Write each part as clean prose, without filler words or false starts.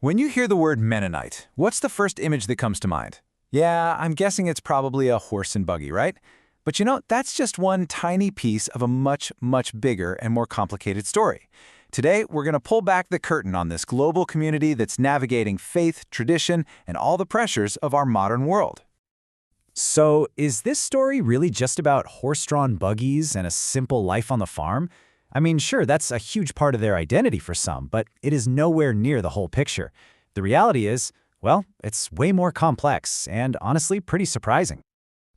When you hear the word Mennonite, what's the first image that comes to mind? Yeah, I'm guessing it's probably a horse and buggy, right? But that's just one tiny piece of a much, much bigger and more complicated story. Today, we're going to pull back the curtain on this global community that's navigating faith, tradition, and all the pressures of our modern world. So, is this story really just about horse-drawn buggies and a simple life on the farm? I mean, sure, that's a huge part of their identity for some, but it is nowhere near the whole picture. The reality is, well, it's way more complex and honestly pretty surprising.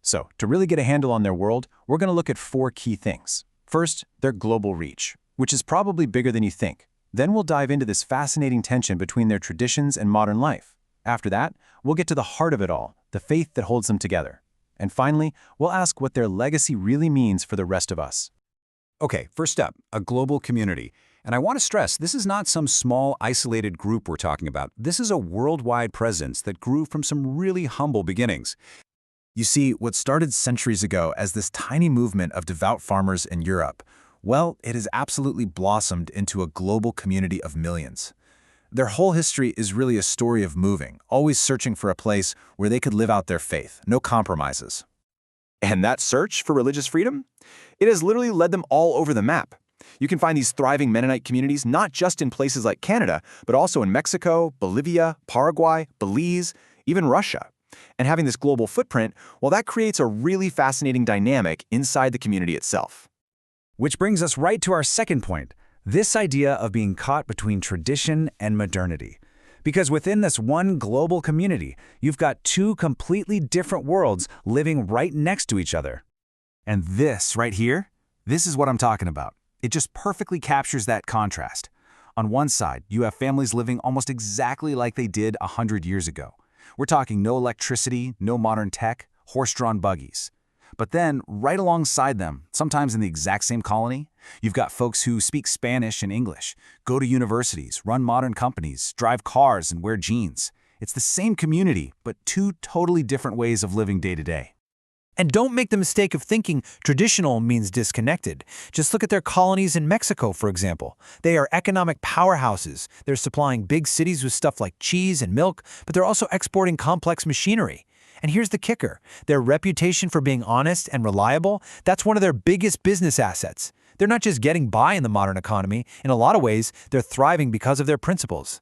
So, to really get a handle on their world, we're going to look at 4 key things. First, their global reach, which is probably bigger than you think. Then we'll dive into this fascinating tension between their traditions and modern life. After that, we'll get to the heart of it all, the faith that holds them together. And finally, we'll ask what their legacy really means for the rest of us. Okay, first up, a global community. And I want to stress, this is not some small, isolated group we're talking about. This is a worldwide presence that grew from some really humble beginnings. You see, what started centuries ago as this tiny movement of devout farmers in Europe, well, it has absolutely blossomed into a global community of millions. Their whole history is really a story of moving, always searching for a place where they could live out their faith, no compromises. And that search for religious freedom? It has literally led them all over the map. You can find these thriving Mennonite communities not just in places like Canada, but also in Mexico, Bolivia, Paraguay, Belize, even Russia. And having this global footprint, well, that creates a really fascinating dynamic inside the community itself. Which brings us right to our second point, this idea of being caught between tradition and modernity. Because within this one global community, you've got 2 completely different worlds living right next to each other. And this right here, this is what I'm talking about. It just perfectly captures that contrast. On one side, you have families living almost exactly like they did 100 years ago. We're talking no electricity, no modern tech, horse-drawn buggies. But then, right alongside them, sometimes in the exact same colony, you've got folks who speak Spanish and English, go to universities, run modern companies, drive cars, and wear jeans. It's the same community, but 2 totally different ways of living day to day. And don't make the mistake of thinking traditional means disconnected. Just look at their colonies in Mexico, for example. They are economic powerhouses. They're supplying big cities with stuff like cheese and milk, but they're also exporting complex machinery. And here's the kicker. Their reputation for being honest and reliable, that's one of their biggest business assets. They're not just getting by in the modern economy. In a lot of ways, they're thriving because of their principles.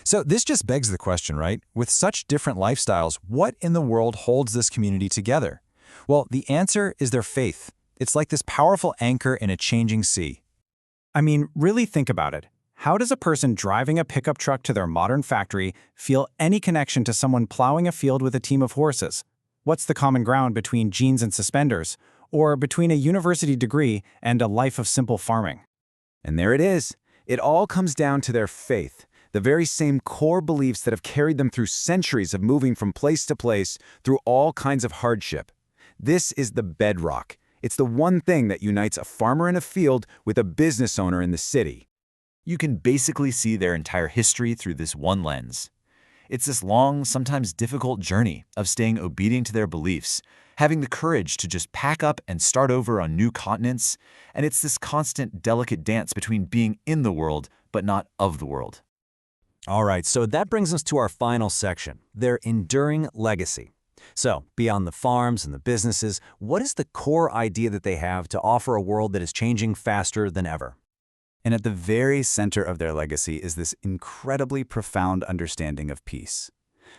So this just begs the question, right? With such different lifestyles, what in the world holds this community together? Well, the answer is their faith. It's like this powerful anchor in a changing sea. I mean, really think about it. How does a person driving a pickup truck to their modern factory feel any connection to someone plowing a field with a team of horses? What's the common ground between jeans and suspenders, or between a university degree and a life of simple farming? And there it is. It all comes down to their faith, the very same core beliefs that have carried them through centuries of moving from place to place through all kinds of hardship. This is the bedrock. It's the one thing that unites a farmer in a field with a business owner in the city. You can basically see their entire history through this one lens. It's this long, sometimes difficult journey of staying obedient to their beliefs, having the courage to just pack up and start over on new continents, and it's this constant, delicate dance between being in the world but not of the world. All right, so that brings us to our final section, their enduring legacy. So, beyond the farms and the businesses, what is the core idea that they have to offer a world that is changing faster than ever? And at the very center of their legacy is this incredibly profound understanding of peace.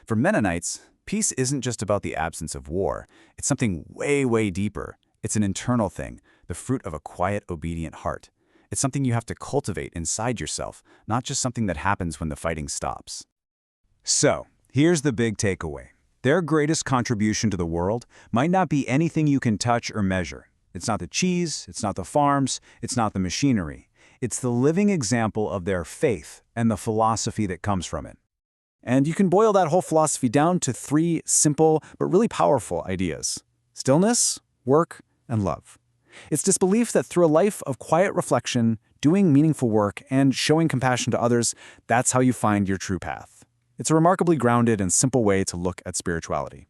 For Mennonites, peace isn't just about the absence of war. It's something way, way deeper. It's an internal thing, the fruit of a quiet, obedient heart. It's something you have to cultivate inside yourself, not just something that happens when the fighting stops. So, here's the big takeaway. Their greatest contribution to the world might not be anything you can touch or measure. It's not the cheese, it's not the farms, it's not the machinery. It's the living example of their faith and the philosophy that comes from it. And you can boil that whole philosophy down to 3 simple but really powerful ideas: stillness, work, and love. It's this belief that through a life of quiet reflection, doing meaningful work, and showing compassion to others, that's how you find your true path. It's a remarkably grounded and simple way to look at spirituality.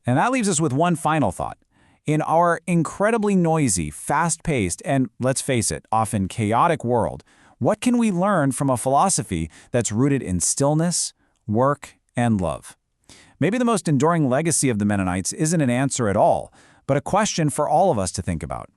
And that leaves us with one final thought. In our incredibly noisy, fast-paced, and let's face it, often chaotic world, What can we learn from a philosophy that's rooted in stillness, work, and love? Maybe the most enduring legacy of the Mennonites isn't an answer at all, but a question for all of us to think about.